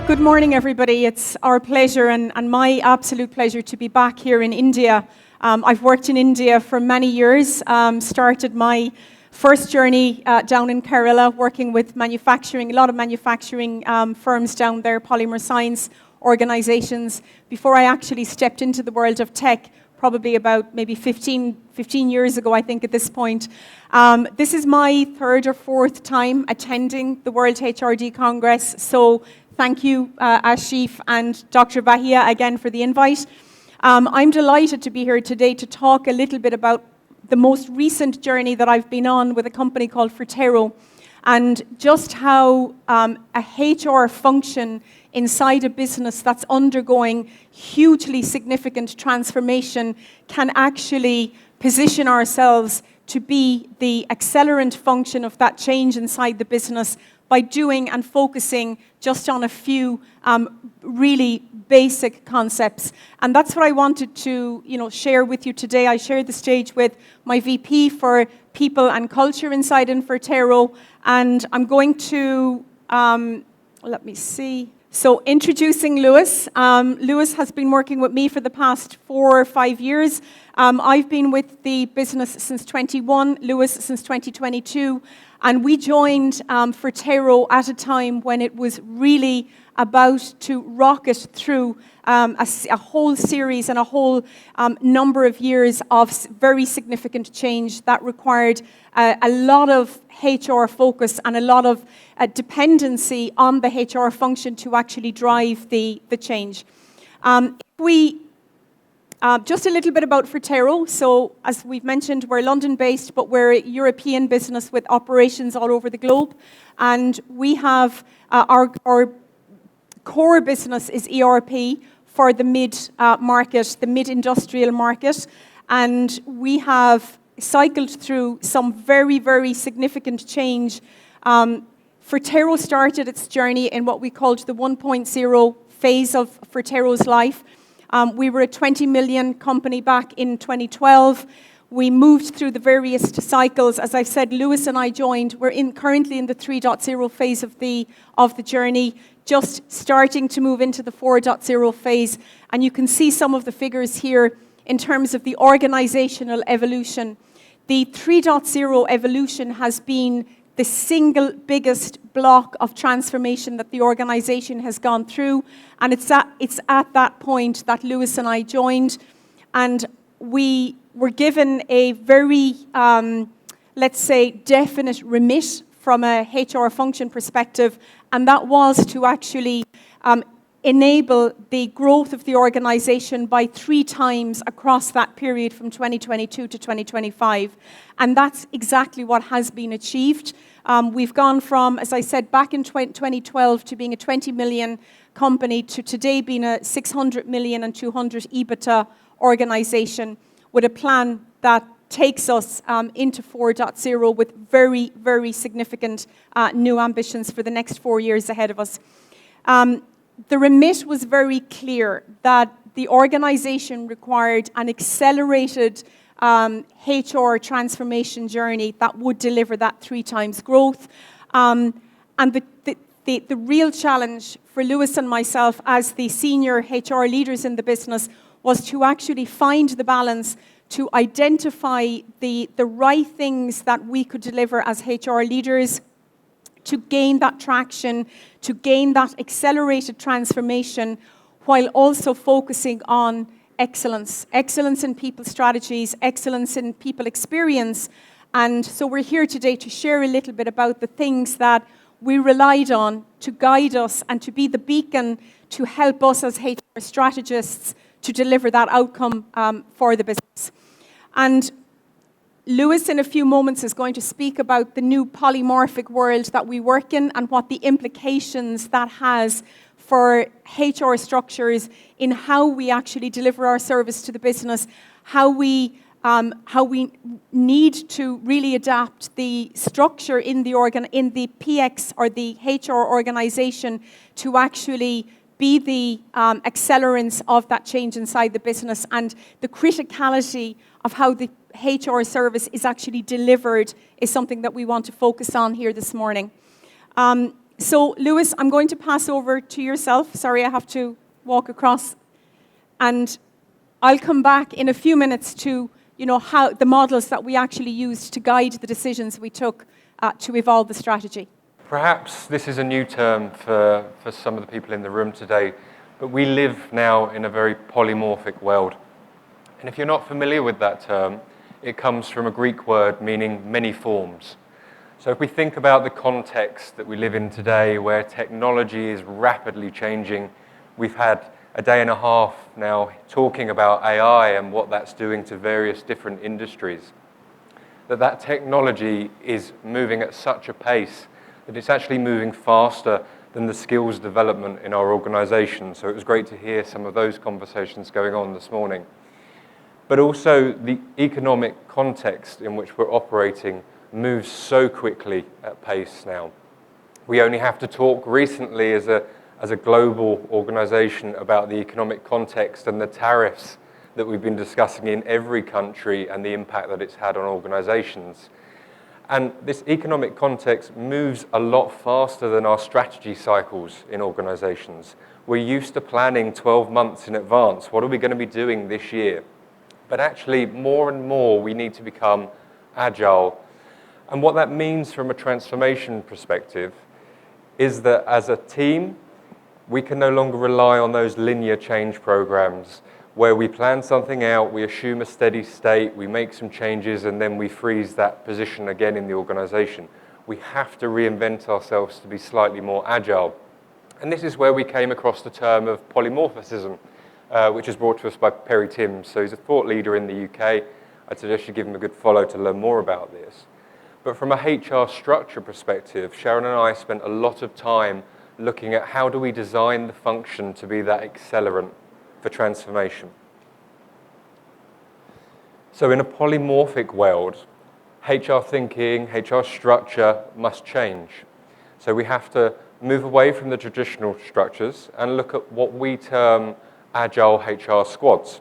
Good morning, everybody. It's our pleasure and my absolute pleasure to be back here in India. I've worked in India for many years, started my first journey down in Kerala, working with manufacturing, a lot of manufacturing firms down there, polymer science organizations, before I actually stepped into the world of tech, probably about maybe 15 years ago, I think, at this point. This is my third or fourth time attending the World HRD Congress, so thank you, Ashif and Dr. Bahia, again for the invite. I'm delighted to be here today to talk a little bit about the most recent journey that I've been on with a company called Forterro, and just how a HR function inside a business that's undergoing hugely significant transformation can actually position ourselves to be the accelerant function of that change inside the business by doing and focusing just on a few really basic concepts. And that's what I wanted to share with you today. I shared the stage with my VP for People and Culture inside in Forterro, and I'm going to, let me see. So introducing Lewis. Lewis has been working with me for the past 4 or 5 years. I've been with the business since 21, Lewis since 2022. And we joined Forterro at a time when it was really about to rocket through a whole series and a whole number of years of very significant change that required a lot of HR focus and a lot of dependency on the HR function to actually drive the change. Just a little bit about Forterro. So, as we've mentioned, we're London-based, but we're a European business with operations all over the globe. And we have our core business is ERP for the mid-market, the mid-industrial market. And we have cycled through some very, very significant change. Forterro started its journey in what we called the 1.0 phase of Forterro's life. We were a 20 million company back in 2012. We moved through the various cycles. As I said, Lewis and I joined. We're currently in the 3.0 phase of the journey, just starting to move into the 4.0 phase. And you can see some of the figures here in terms of the organizational evolution. The 3.0 evolution has been the single biggest block of transformation that the organization has gone through. And it's at that point that Lewis and I joined. And we were given a very, let's say, definite remit from a HR function perspective. And that was to actually enable the growth of the organization by 3 times across that period from 2022 to 2025. And that's exactly what has been achieved. We've gone from, as I said, back in 2012 to being a 20 million company to today being a 600 million and 200 EBITDA organization with a plan that takes us into 4.0 with very, very significant new ambitions for the next 4 years ahead of us. The remit was very clear that the organization required an accelerated HR transformation journey that would deliver that 3 times growth. And the real challenge for Lewis and myself as the senior HR leaders in the business was to actually find the balance to identify the right things that we could deliver as HR leaders to gain that traction, to gain that accelerated transformation, while also focusing on excellence. Excellence in people strategies, excellence in people experience. And so we're here today to share a little bit about the things that we relied on to guide us and to be the beacon to help us as HR strategists to deliver that outcome for the business. And Lewis, in a few moments, is going to speak about the new polymorphic world that we work in and what the implications that has for HR structures in how we actually deliver our service to the business, how we need to really adapt the structure in the PX or the HR organization to actually be the accelerants of that change inside the business, and the criticality of how the HR service is actually delivered is something that we want to focus on here this morning. So, Lewis, I'm going to pass over to yourself. Sorry, I have to walk across. And I'll come back in a few minutes to, how the models that we actually used to guide the decisions we took to evolve the strategy. Perhaps this is a new term for some of the people in the room today, but we live now in a very polymorphic world. And if you're not familiar with that term, it comes from a Greek word meaning many forms. So if we think about the context that we live in today, where technology is rapidly changing, we've had a day and a half now talking about AI and what that's doing to various different industries, that technology is moving at such a pace that it's actually moving faster than the skills development in our organization. So it was great to hear some of those conversations going on this morning. But also the economic context in which we're operating moves so quickly at pace now. We only have to talk recently as a global organization about the economic context and the tariffs that we've been discussing in every country and the impact that it's had on organizations. And this economic context moves a lot faster than our strategy cycles in organizations. We're used to planning 12 months in advance. What are we going to be doing this year? But actually, more and more, we need to become agile. And what that means from a transformation perspective is that as a team, we can no longer rely on those linear change programs where we plan something out, we assume a steady state, we make some changes, and then we freeze that position again in the organization. We have to reinvent ourselves to be slightly more agile. And this is where we came across the term of polymorphism, which is brought to us by Perry Timms. So he's a thought leader in the UK. I'd suggest you give him a good follow to learn more about this. But from a HR structure perspective, Sharon and I spent a lot of time looking at how do we design the function to be that accelerant for transformation. So in a polymorphic world, HR thinking, HR structure must change. So we have to move away from the traditional structures and look at what we term agile HR squads.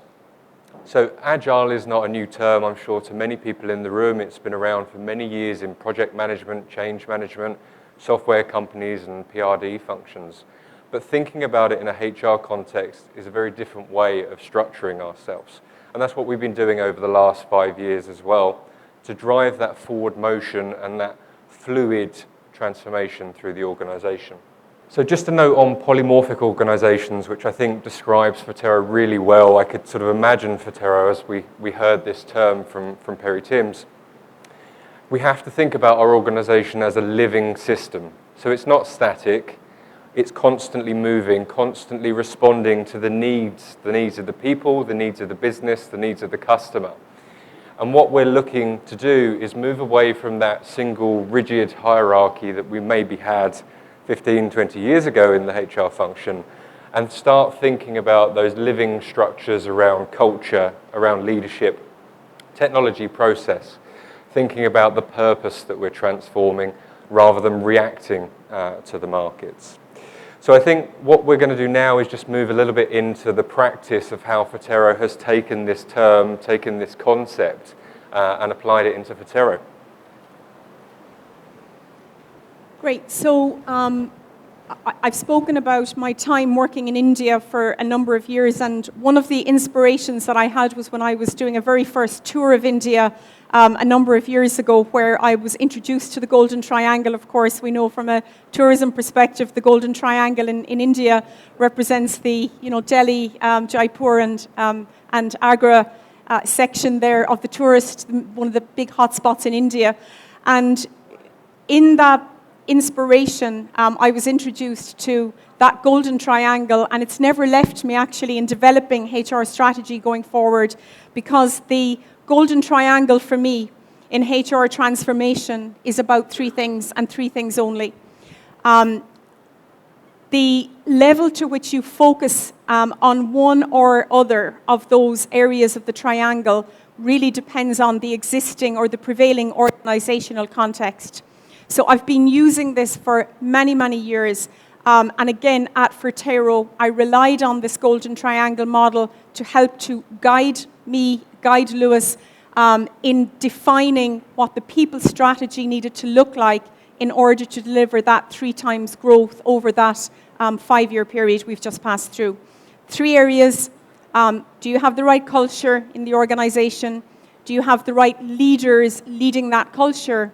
So agile is not a new term, I'm sure, to many people in the room. It's been around for many years in project management, change management, software companies and PRD functions. But thinking about it in a HR context is a very different way of structuring ourselves. And that's what we've been doing over the last 5 years as well, to drive that forward motion and that fluid transformation through the organization. So just a note on polymorphic organizations, which I think describes Forterro really well. I could sort of imagine Forterro as we heard this term from Perry Timms. We have to think about our organization as a living system. So it's not static. It's constantly moving, constantly responding to the needs of the people, the needs of the business, the needs of the customer. And what we're looking to do is move away from that single rigid hierarchy that we maybe had 15, 20 years ago in the HR function and start thinking about those living structures around culture, around leadership, technology, process, thinking about the purpose that we're transforming rather than reacting to the markets. So I think what we're going to do now is just move a little bit into the practice of how Forterro has taken this term, taken this concept, and applied it into Forterro. Great. So I've spoken about my time working in India for a number of years, and one of the inspirations that I had was when I was doing a very first tour of India a number of years ago, where I was introduced to the Golden Triangle. Of course, we know from a tourism perspective, the Golden Triangle in India represents the Delhi, Jaipur, and Agra section there of the tourist, one of the big hotspots in India. And in that inspiration, I was introduced to that Golden Triangle, and it's never left me actually in developing HR strategy going forward, because the Golden Triangle for me in HR transformation is about three things and three things only. The level to which you focus on one or other of those areas of the triangle really depends on the existing or the prevailing organizational context. So I've been using this for many, many years. And again, at Forterro, I relied on this Golden Triangle model to help to guide Lewis, in defining what the people strategy needed to look like in order to deliver that 3 times growth over that 5-year period we've just passed through. 3 areas. Do you have the right culture in the organization? Do you have the right leaders leading that culture?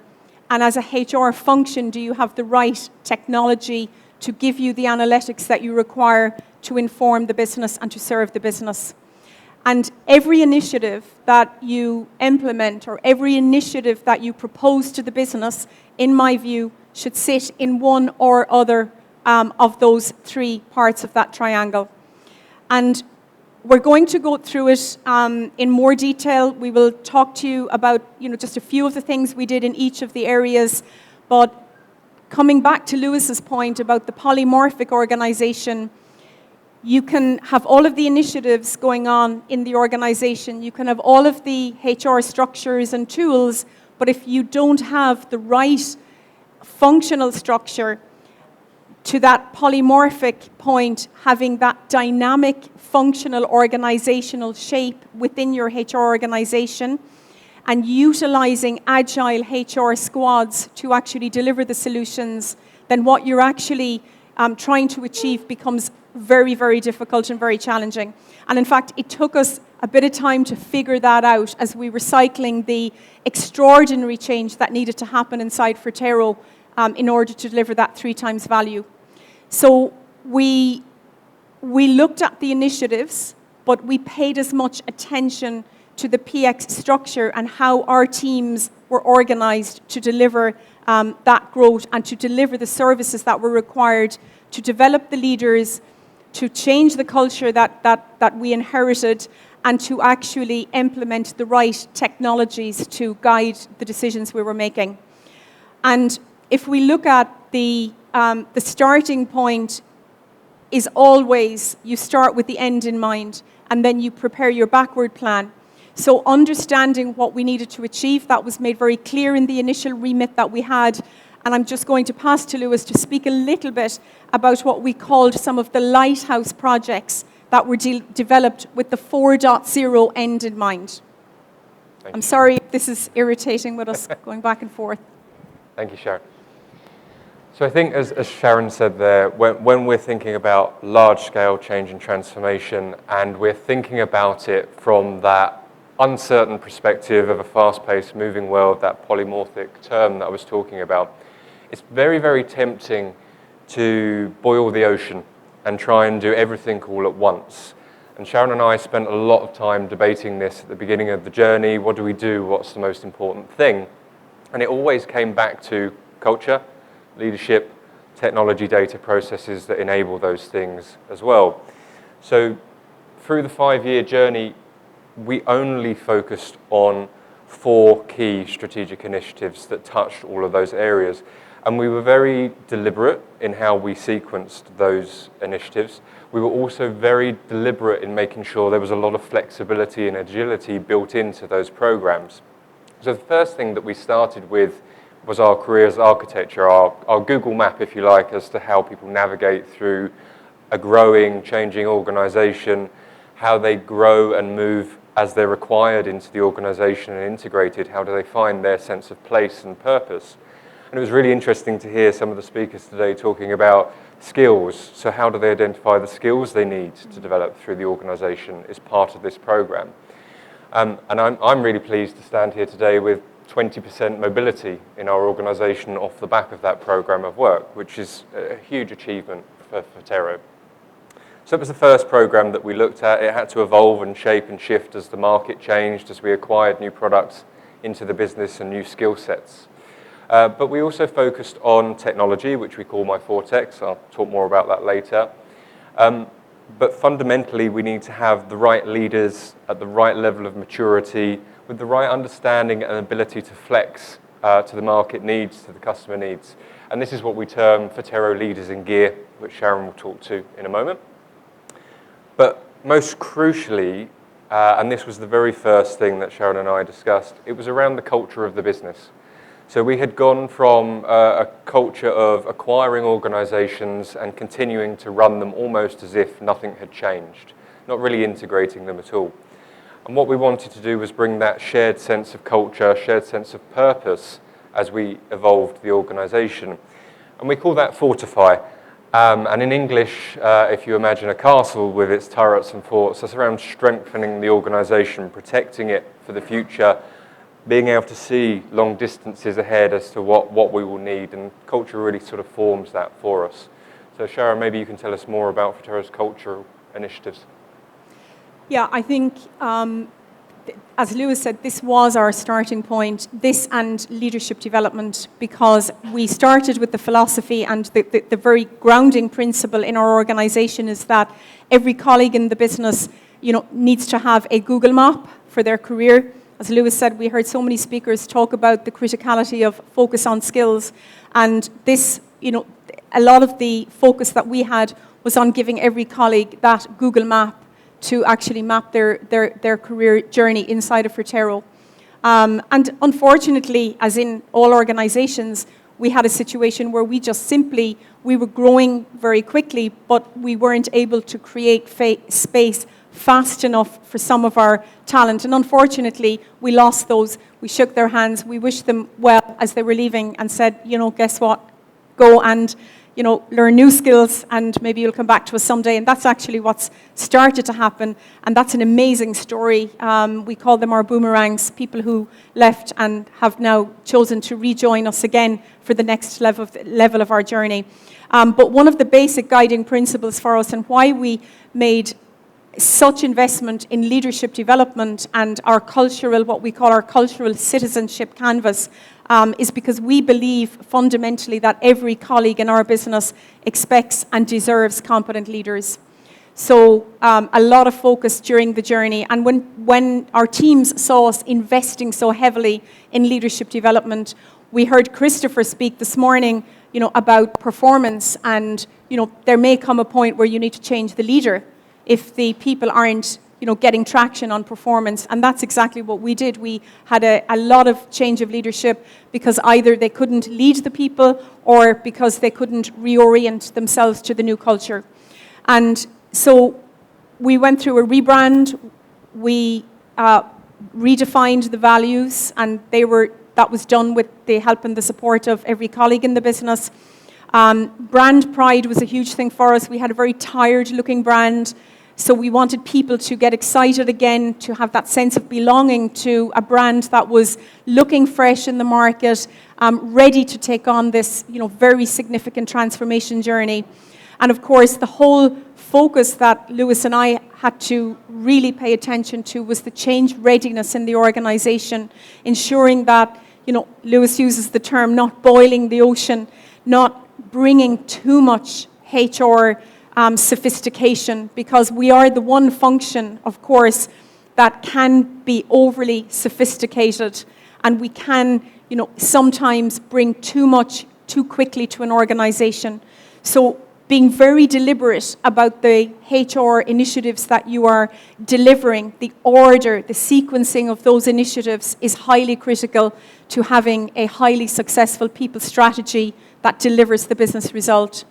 And as a HR function, do you have the right technology to give you the analytics that you require to inform the business and to serve the business? And every initiative that you implement or every initiative that you propose to the business, in my view, should sit in one or other of those 3 parts of that triangle. And we're going to go through it in more detail. We will talk to you about, just a few of the things we did in each of the areas. But coming back to Lewis's point about the polymorphic organization, you can have all of the initiatives going on in the organization. You can have all of the HR structures and tools, but if you don't have the right functional structure, to that polymorphic point, having that dynamic functional organizational shape within your HR organization and utilizing agile HR squads to actually deliver the solutions, then what you're actually trying to achieve becomes very, very difficult and very challenging. And in fact, it took us a bit of time to figure that out as we were cycling the extraordinary change that needed to happen inside Forterro in order to deliver that 3 times value. So we looked at the initiatives, but we paid as much attention to the PX structure and how our teams were organized to deliver that growth and to deliver the services that were required to develop the leaders, to change the culture that we inherited, and to actually implement the right technologies to guide the decisions we were making. And if we look at the starting point is always you start with the end in mind and then you prepare your backward plan. So understanding what we needed to achieve, that was made very clear in the initial remit that we had. And I'm just going to pass to Lewis to speak a little bit about what we called some of the lighthouse projects that were developed with the 4.0 end in mind. I'm sorry if this is irritating with us going back and forth. Thank you, Sharon. So I think, as Sharon said there, when we're thinking about large-scale change and transformation, and we're thinking about it from that uncertain perspective of a fast-paced, moving world, that polymorphic term that I was talking about, it's very, very tempting to boil the ocean and try and do everything all at once. And Sharon and I spent a lot of time debating this at the beginning of the journey. What do we do? What's the most important thing? And it always came back to culture, leadership, technology, data, processes that enable those things as well. So through the 5-year journey, we only focused on 4 key strategic initiatives that touched all of those areas. And we were very deliberate in how we sequenced those initiatives. We were also very deliberate in making sure there was a lot of flexibility and agility built into those programs. So the first thing that we started with was our careers architecture, our Google map, if you like, as to how people navigate through a growing, changing organization, how they grow and move as they're required into the organization and integrated, how do they find their sense of place and purpose. And it was really interesting to hear some of the speakers today talking about skills. So how do they identify the skills they need to develop through the organization as part of this program? And I'm really pleased to stand here today with 20% mobility in our organization off the back of that program of work, which is a huge achievement for Forterro. So it was the first program that we looked at. It had to evolve and shape and shift as the market changed, as we acquired new products into the business and new skill sets. But we also focused on technology, which we call My Vortex. I'll talk more about that later. But fundamentally, we need to have the right leaders at the right level of maturity, with the right understanding and ability to flex to the market needs, to the customer needs. And this is what we term Forterro Leaders in Gear, which Sharon will talk to in a moment. But most crucially, and this was the very first thing that Sharon and I discussed, it was around the culture of the business. So we had gone from a culture of acquiring organizations and continuing to run them almost as if nothing had changed, not really integrating them at all. And what we wanted to do was bring that shared sense of culture, shared sense of purpose as we evolved the organisation. And we call that fortify. And in English, if you imagine a castle with its turrets and forts, that's around strengthening the organisation, protecting it for the future, being able to see long distances ahead as to what we will need, and culture really sort of forms that for us. So Sharon, maybe you can tell us more about Forterra's cultural initiatives. Yeah, I think, as Lewis said, this was our starting point, this and leadership development, because we started with the philosophy, and the very grounding principle in our organisation is that every colleague in the business, needs to have a Google map for their career. As Lewis said, we heard so many speakers talk about the criticality of focus on skills, and this, a lot of the focus that we had was on giving every colleague that Google map to actually map their career journey inside of Forterra. And unfortunately, as in all organizations, we had a situation where we were growing very quickly, but we weren't able to create space fast enough for some of our talent. And unfortunately, we lost those. We shook their hands. We wished them well as they were leaving and said, guess what? Go and learn new skills, and maybe you'll come back to us someday. And that's actually what's started to happen, and that's an amazing story. We call them our boomerangs, people who left and have now chosen to rejoin us again for the next level of our journey. But one of the basic guiding principles for us, and why we made such investment in leadership development and our cultural, what we call our cultural citizenship canvas, is because we believe fundamentally that every colleague in our business expects and deserves competent leaders. So a lot of focus during the journey. And when our teams saw us investing so heavily in leadership development, we heard Christopher speak this morning, about performance, and there may come a point where you need to change the leader if the people aren't getting traction on performance. And that's exactly what we did. We had a lot of change of leadership because either they couldn't lead the people or because they couldn't reorient themselves to the new culture. And so we went through a rebrand. We redefined the values, and that was done with the help and the support of every colleague in the business. Brand pride was a huge thing for us. We had a very tired-looking brand. So we wanted people to get excited again, to have that sense of belonging to a brand that was looking fresh in the market, ready to take on this, very significant transformation journey. And of course, the whole focus that Lewis and I had to really pay attention to was the change readiness in the organization, ensuring that, Lewis uses the term not boiling the ocean, not bringing too much HR sophistication, because we are the one function, of course, that can be overly sophisticated, and we can, sometimes bring too much too quickly to an organization. So being very deliberate about the HR initiatives that you are delivering, the order, the sequencing of those initiatives is highly critical to having a highly successful people strategy that delivers the business result.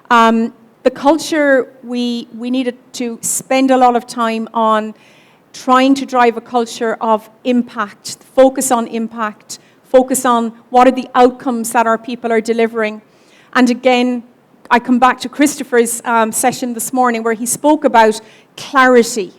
The culture, we needed to spend a lot of time on trying to drive a culture of impact, focus on impact, focus on what are the outcomes that our people are delivering. And again, I come back to Christopher's session this morning where he spoke about clarity,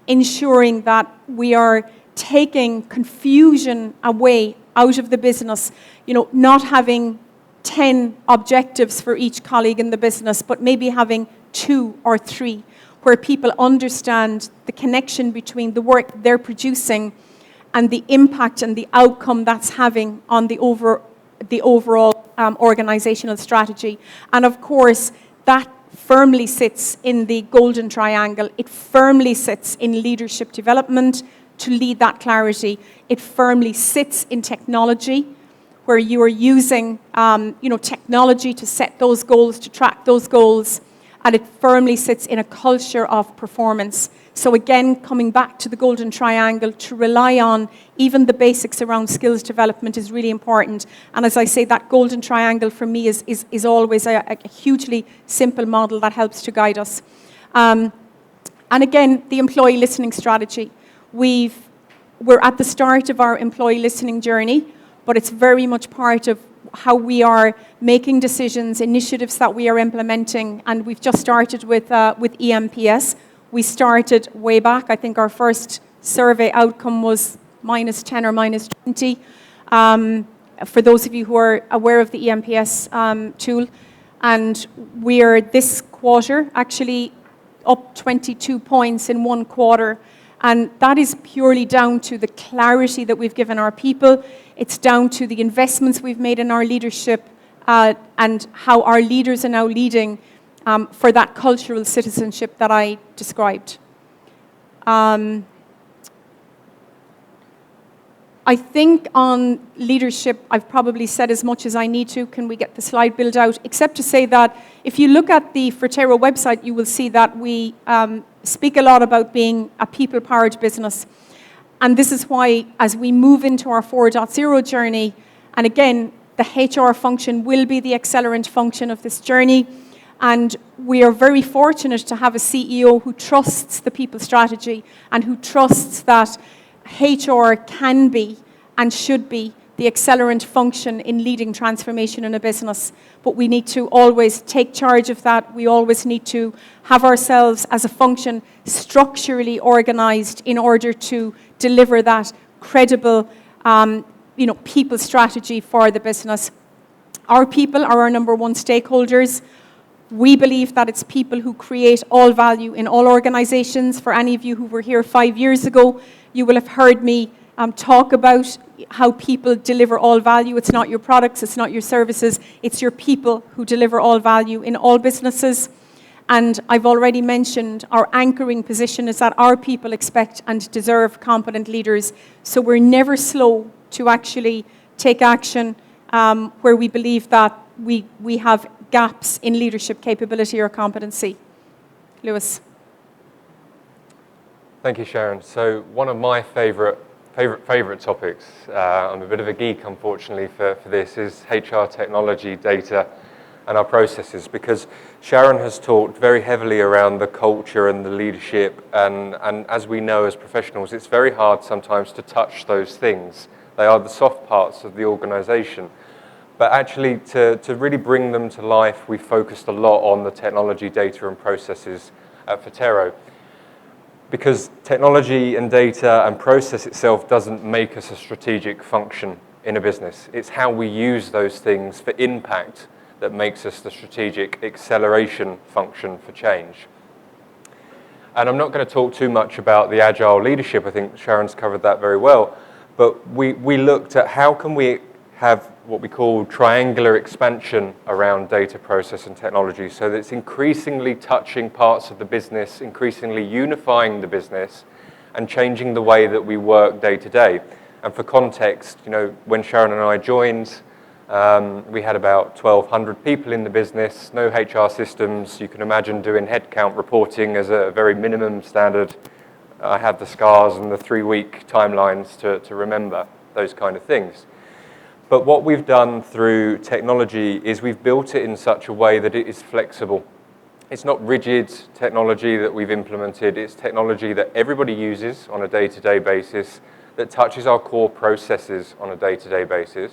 ensuring that we are taking confusion away out of the business, not having 10 objectives for each colleague in the business, but maybe having 2 or 3, where people understand the connection between the work they're producing and the impact and the outcome that's having on the overall organizational strategy. And of course, that firmly sits in the golden triangle. It firmly sits in leadership development to lead that clarity. It firmly sits in technology, where you are using technology to set those goals, to track those goals, and it firmly sits in a culture of performance. So again, coming back to the golden triangle, to rely on even the basics around skills development is really important. And as I say, that golden triangle for me is always a hugely simple model that helps to guide us. And again, the employee listening strategy. We're at the start of our employee listening journey, but it's very much part of how we are making decisions, initiatives that we are implementing, and we've just started with EMPS. We started way back. I think our first survey outcome was -10 or -20. For those of you who are aware of the EMPS tool, and we're this quarter actually up 22 points in one quarter. And that is purely down to the clarity that we've given our people. It's down to the investments we've made in our leadership and how our leaders are now leading for that cultural citizenship that I described. I think on leadership, I've probably said as much as I need to. Can we get the slide build out? Except to say that if you look at the Forterro website, you will see that we speak a lot about being a people-powered business. And this is why, as we move into our 4.0 journey, and again, the HR function will be the accelerant function of this journey. And we are very fortunate to have a CEO who trusts the people strategy and who trusts that HR can be and should be the accelerant function in leading transformation in a business. But we need to always take charge of that. We always need to have ourselves as a function structurally organized in order to deliver that credible people strategy for the business. Our people are our number one stakeholders. We believe that it's people who create all value in all organizations. For any of you who were here 5 years ago, you will have heard me talk about how people deliver all value. It's not your products, it's not your services, it's your people who deliver all value in all businesses. And I've already mentioned our anchoring position is that our people expect and deserve competent leaders. So we're never slow to actually take action where we believe that we have gaps in leadership capability or competency. Lewis. Thank you, Sharon. So one of my favorite topics, I'm a bit of a geek, unfortunately, for this, is HR technology, data, and our processes, because Sharon has talked very heavily around the culture and the leadership, and as we know as professionals, it's very hard sometimes to touch those things. They are the soft parts of the organization. But actually, to really bring them to life, we focused a lot on the technology, data, and processes at Forterro. Because technology and data and process itself doesn't make us a strategic function in a business. It's how we use those things for impact that makes us the strategic acceleration function for change. And I'm not going to talk too much about the agile leadership. I think Sharon's covered that very well. But we looked at how can we have what we call triangular expansion around data, process, and technology, so that it's increasingly touching parts of the business, increasingly unifying the business, and changing the way that we work day to day. And for context, when Sharon and I joined, we had about 1,200 people in the business, no HR systems. You can imagine doing headcount reporting as a very minimum standard. I had the scars and the 3-week timelines to remember those kind of things. But what we've done through technology is we've built it in such a way that it is flexible. It's not rigid technology that we've implemented. It's technology that everybody uses on a day-to-day basis, that touches our core processes on a day-to-day basis,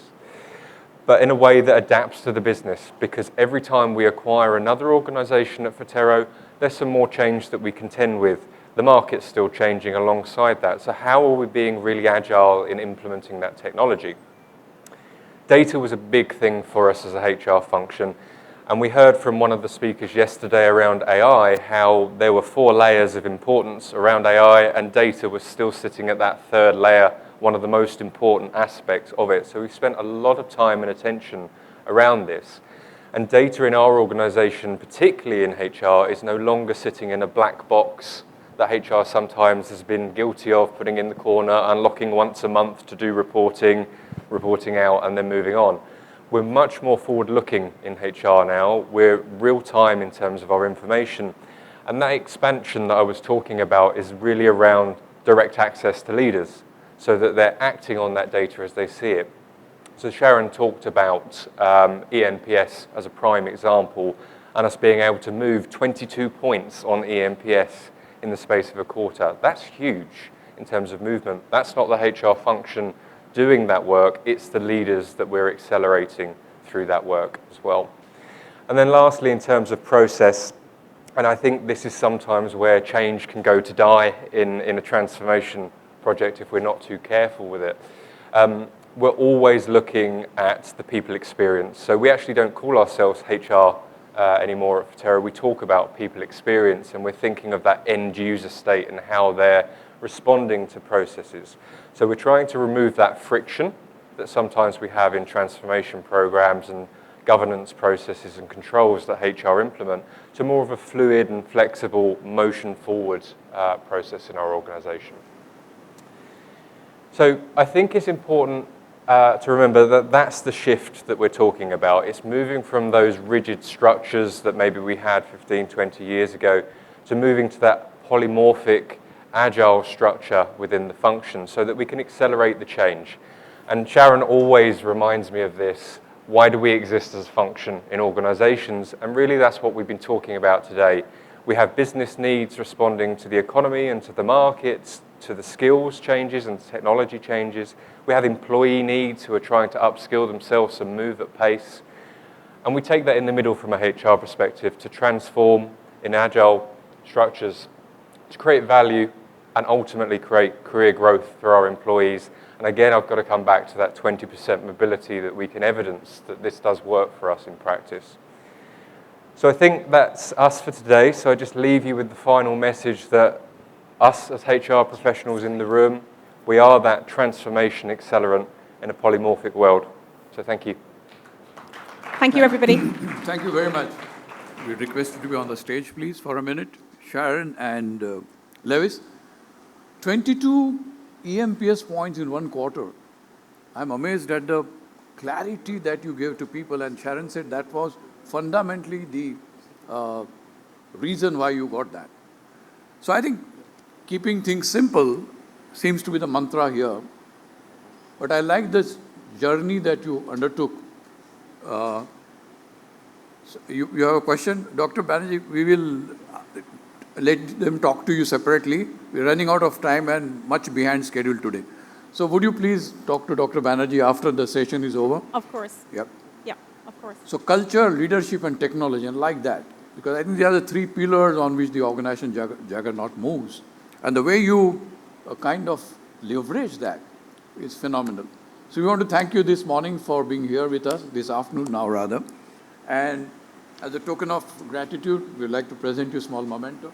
but in a way that adapts to the business. Because every time we acquire another organization at Forterro, there's some more change that we contend with. The market's still changing alongside that. So how are we being really agile in implementing that technology? Data was a big thing for us as a HR function, and we heard from one of the speakers yesterday around AI how there were 4 layers of importance around AI, and data was still sitting at that 3rd layer, one of the most important aspects of it. So we spent a lot of time and attention around this. And data in our organization, particularly in HR, is no longer sitting in a black box that HR sometimes has been guilty of putting in the corner, unlocking once a month to do reporting out, and then moving on. We're much more forward-looking in HR now. We're real-time in terms of our information. And that expansion that I was talking about is really around direct access to leaders, so that they're acting on that data as they see it. So Sharon talked about ENPS as a prime example, and us being able to move 22 points on ENPS in the space of a quarter. That's huge in terms of movement. That's not the HR function doing that work, it's the leaders that we're accelerating through that work as well. And then lastly, in terms of process, and I think this is sometimes where change can go to die in a transformation project if we're not too careful with it. We're always looking at the people experience. So we actually don't call ourselves HR anymore at Forterra. We talk about people experience, and we're thinking of that end user state and how they're responding to processes. So we're trying to remove that friction that sometimes we have in transformation programs and governance processes and controls that HR implement to more of a fluid and flexible motion forward process in our organization. So I think it's important to remember that that's the shift that we're talking about. It's moving from those rigid structures that maybe we had 15, 20 years ago to moving to that polymorphic, agile structure within the function so that we can accelerate the change. And Sharon always reminds me of this. Why do we exist as a function in organizations? And really that's what we've been talking about today. We have business needs responding to the economy and to the markets, to the skills changes and technology changes. We have employee needs who are trying to upskill themselves and move at pace. And we take that in the middle from a HR perspective to transform in agile structures, to create value and ultimately create career growth for our employees. And again, I've got to come back to that 20% mobility that we can evidence that this does work for us in practice. So I think that's us for today. So I just leave you with the final message that us as HR professionals in the room, we are that transformation accelerant in a polymorphic world. So thank you. Thank you, everybody. Thank you very much. We request you to be on the stage, please, for a minute. Sharon and Lewis, 22 EMPS points in 1 quarter. I'm amazed at the clarity that you gave to people, and Sharon said that was fundamentally the reason why you got that. So I think keeping things simple seems to be the mantra here. But I like this journey that you undertook. So you have a question? Dr. Banerjee, we will let them talk to you separately. We're running out of time and much behind schedule today. So would you please talk to Dr. Banerjee after the session is over? Of course. Yep. Yeah, of course. So culture, leadership, and technology, and like that. Because I think they are the 3 pillars on which the organization juggernaut moves. And the way you kind of leverage that is phenomenal. So we want to thank you this morning for being here with us, this afternoon now rather. And as a token of gratitude, we'd like to present you a small memento.